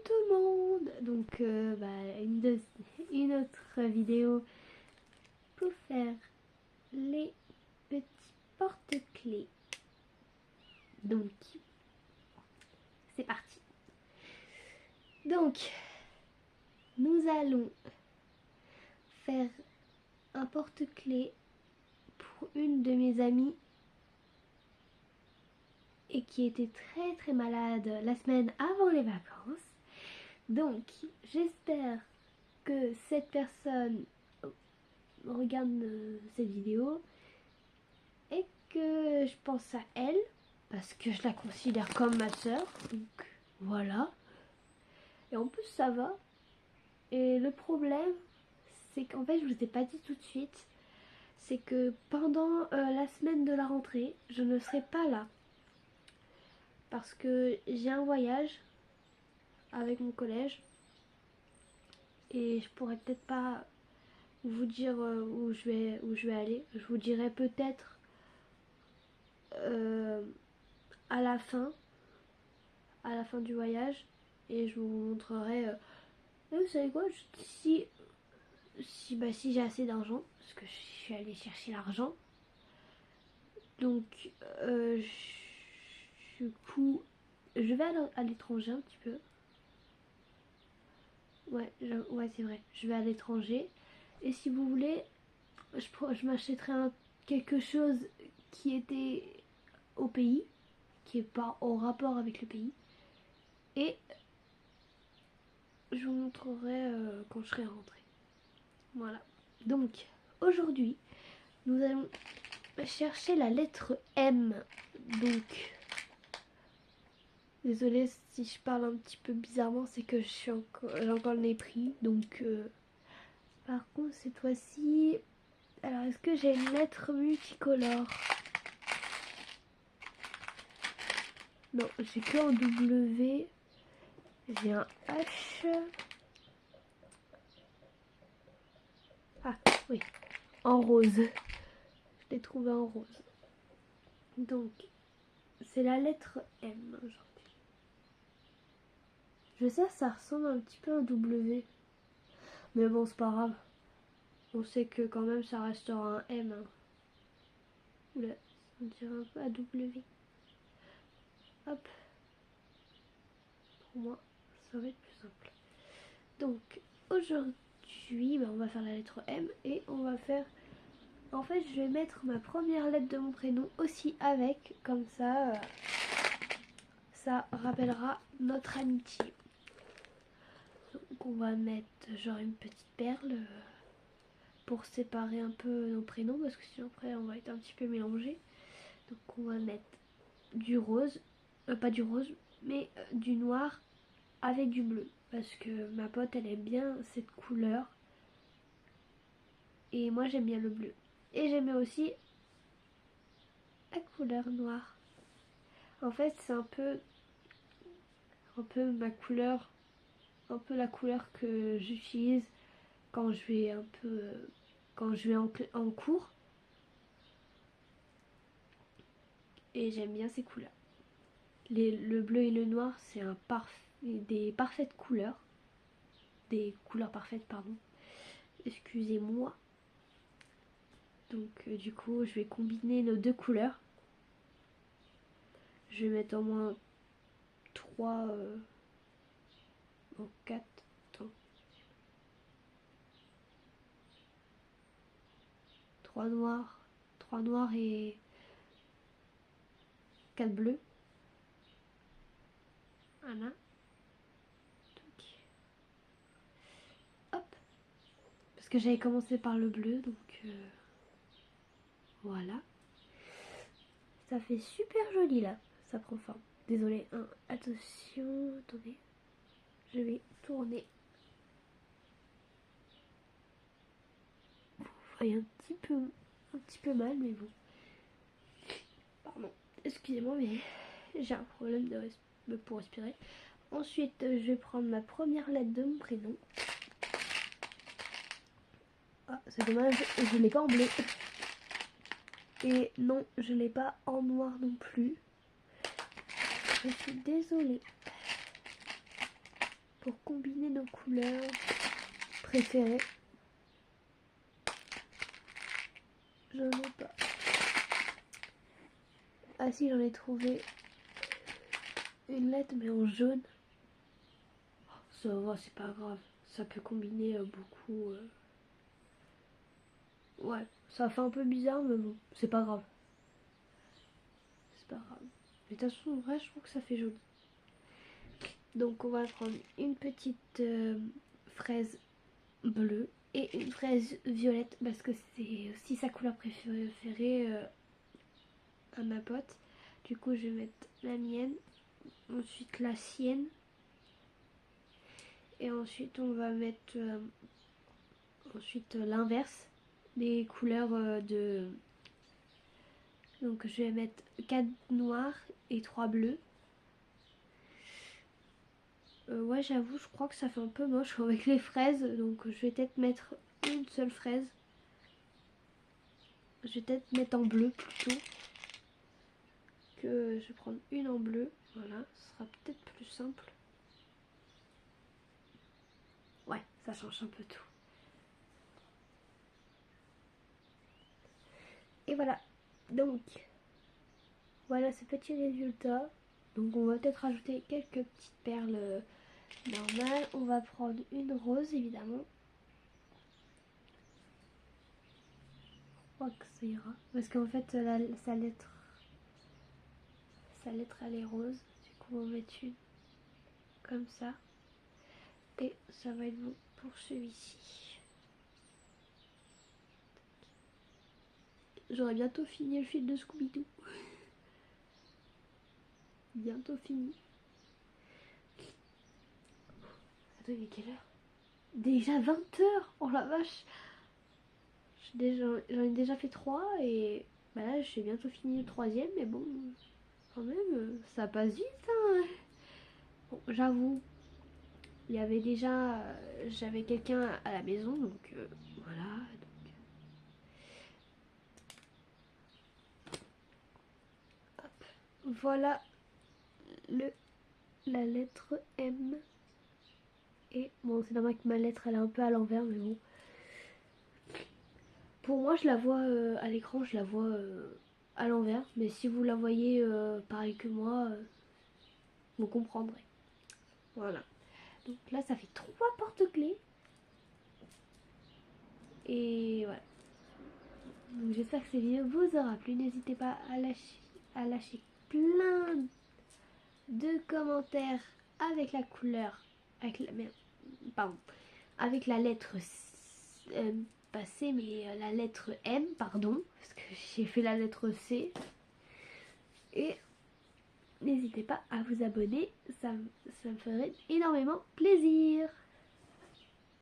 tout le monde. Donc une autre vidéo pour faire les petits porte-clés. Donc c'est parti. Donc nous allons faire un porte-clés pour une de mes amies et qui était très malade la semaine avant les vacances. Donc j'espère que cette personne regarde cette vidéo et que je pense à elle parce que je la considère comme ma soeur. Donc voilà. Et en plus ça va. Et le problème c'est qu'en fait je vous ai pas dit tout de suite, c'est que pendant la semaine de la rentrée je ne serai pas là parce que j'ai un voyage avec mon collège et je pourrais peut-être pas vous dire où je vais aller. Je vous dirai peut-être à la fin du voyage et je vous montrerai vous savez quoi, si j'ai assez d'argent, parce que je suis allée chercher l'argent, donc du coup je vais aller à l'étranger un petit peu. Ouais c'est vrai, je vais à l'étranger et si vous voulez je m'achèterai quelque chose qui était au pays, qui est pas en rapport avec le pays, et je vous montrerai quand je serai rentrée. Voilà. Donc aujourd'hui nous allons chercher la lettre M. Donc désolée si je parle un petit peu bizarrement, c'est que j'ai encore le nez pris. Donc par contre cette fois-ci, alors est-ce que j'ai une lettre multicolore? Non, j'ai que un W. J'ai un H. Ah oui, en rose. Je l'ai trouvé en rose. Donc c'est la lettre M aujourd'hui. Je sais, ça ressemble un petit peu à un W. Mais bon, c'est pas grave. On sait que quand même ça restera un M. Hein. Oula, on dirait un peu à W. Hop. Pour moi, ça va être plus simple. Donc aujourd'hui, on va faire la lettre M et on va faire... En fait, je vais mettre ma première lettre de mon prénom aussi avec. Comme ça, ça rappellera notre amitié. Donc on va mettre genre une petite perle pour séparer un peu nos prénoms parce que sinon après on va être un petit peu mélangés. Donc on va mettre du rose, pas du rose, mais du noir avec du bleu. Parce que ma pote elle aime bien cette couleur. Et moi j'aime bien le bleu. Et j'aimais aussi la couleur noire. En fait c'est un peu ma couleur, un peu la couleur que j'utilise quand je vais en cours. Et j'aime bien ces couleurs. Le bleu et le noir c'est des parfaites couleurs. Des couleurs parfaites, pardon. Excusez-moi. Donc du coup je vais combiner nos deux couleurs. Je vais mettre au moins 3 4 3 noirs et 4 bleus. Voilà. Donc, hop. Parce que j'avais commencé par le bleu, donc voilà. Ça fait super joli là. Ça prend forme. Désolée, hein. Attention, attendez. Je vais tourner. Vous voyez un petit peu mal, mais bon. Pardon. Excusez-moi, mais j'ai un problème pour respirer. Ensuite, je vais prendre ma première lettre de mon prénom. Ah, c'est dommage, je l'ai pas en bleu. Et non, je l'ai pas en noir non plus. Je suis désolée. pour combiner nos couleurs préférées. J'en ai pas. Ah si, j'en ai trouvé une lettre mais en jaune. Ça va, c'est pas grave. Ça peut combiner beaucoup. Ouais, ça fait un peu bizarre mais bon, c'est pas grave. C'est pas grave. Mais de toute façon, en vrai, je trouve que ça fait joli. Donc on va prendre une petite fraise bleue et une fraise violette parce que c'est aussi sa couleur préférée à ma pote. Du coup je vais mettre la mienne, ensuite la sienne et ensuite on va mettre ensuite l'inverse des couleurs de... Donc je vais mettre 4 noirs et 3 bleus. Ouais, j'avoue, je crois que ça fait un peu moche avec les fraises, donc je vais peut-être mettre une seule fraise. Je vais peut-être mettre en bleu plutôt. Que je vais prendre une en bleu, voilà, ce sera peut-être plus simple. Ouais, ça change un peu tout. Et voilà, donc voilà ce petit résultat. Donc on va peut-être rajouter quelques petites perles normales. On va prendre une rose évidemment. Je crois que ça ira. Parce qu'en fait sa lettre elle est rose. Du coup on va mettre une comme ça. Et ça va être bon pour celui-ci. J'aurai bientôt fini le film de Scooby-Doo. Bientôt fini. Attends, il est quelle heure? Déjà 20 h. Oh la vache. J'en ai déjà fait 3 et bah là j'ai bientôt fini le troisième, mais bon, quand même, ça passe vite, hein. Bon, j'avoue, il y avait déjà, j'avais quelqu'un à la maison, donc voilà. Donc, hop. Voilà la lettre M. Et bon, c'est normal que ma lettre elle est un peu à l'envers, mais bon. Pour moi, je la vois à l'écran, je la vois à l'envers. Mais si vous la voyez pareil que moi, vous comprendrez. Voilà. Donc là, ça fait 3 porte-clés. Et voilà. Donc j'espère que cette vidéo vous aura plu. N'hésitez pas à lâcher plein de commentaires avec la couleur. Avec la, merde, pardon. Avec la lettre pas C, mais la lettre M, pardon. Parce que j'ai fait la lettre C. Et n'hésitez pas à vous abonner, ça me ferait énormément plaisir.